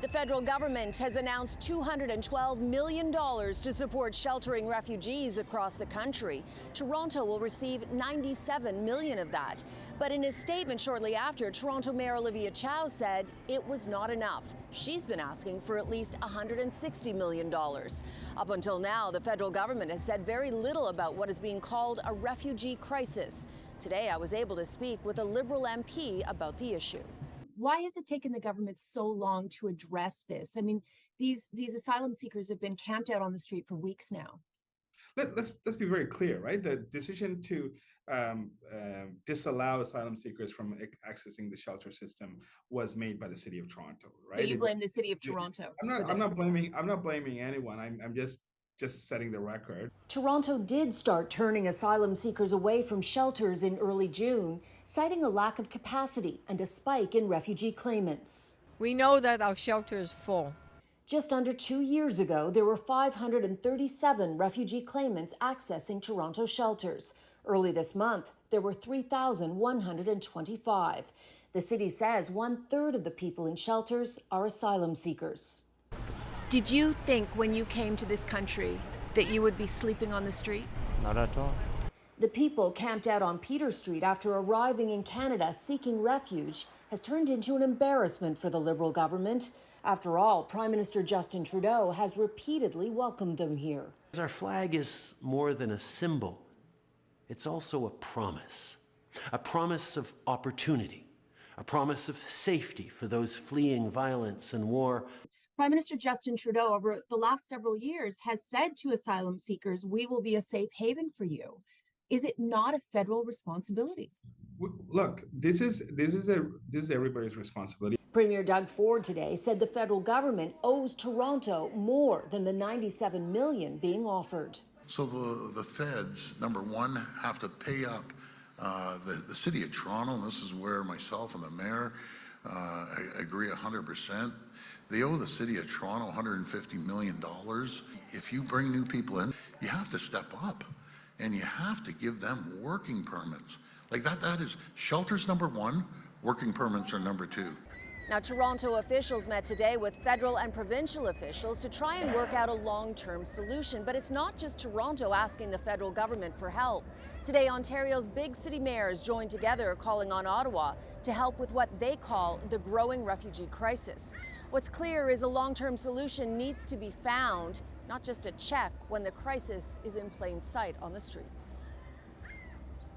The federal government has announced $212 million to support sheltering refugees across the country. Toronto will receive $97 million of that. But in his statement shortly after, Toronto Mayor Olivia Chow said it was not enough. She's been asking for at least $160 million. Up until now, the federal government has said very little about what is being called a refugee crisis. Today, I was able to speak with a Liberal MP about the issue. Why has it taken the government so long to address this? I mean, these asylum seekers have been camped out on the street for weeks now. Let's be very clear, right? The decision to disallow asylum seekers from accessing the shelter system was made by the City of Toronto, right? So you blame the City of Toronto. I'm not blaming anyone. I'm just setting the record. Toronto did start turning asylum seekers away from shelters in early June, citing a lack of capacity and a spike in refugee claimants. We know that our shelter is full. Just under 2 years ago, there were 537 refugee claimants accessing Toronto shelters. Early this month, there were 3,125. The city says 1/3 of the people in shelters are asylum seekers. Did you think when you came to this country that you would be sleeping on the street? Not at all. The people camped out on Peter Street after arriving in Canada seeking refuge has turned into an embarrassment for the Liberal government. After all, Prime Minister Justin Trudeau has repeatedly welcomed them here. Our flag is more than a symbol. It's also a promise of opportunity, a promise of safety for those fleeing violence and war. Prime Minister Justin Trudeau, over the last several years, has said to asylum seekers, we will be a safe haven for you. Is it not a federal responsibility? Look, this is everybody's responsibility. Premier Doug Ford today said the federal government owes Toronto more than the $97 million being offered. So the feds, number one, have to pay up the City of Toronto, and this is where myself and the mayor agree 100%. They owe the City of Toronto $150 million. If you bring new people in, you have to step up and you have to give them working permits. Like that is shelters number one, working permits are number two. Now, Toronto officials met today with federal and provincial officials to try and work out a long-term solution. But it's not just Toronto asking the federal government for help. Today, Ontario's big city mayors joined together calling on Ottawa to help with what they call the growing refugee crisis. What's clear is a long-term solution needs to be found, not just a check when the crisis is in plain sight on the streets.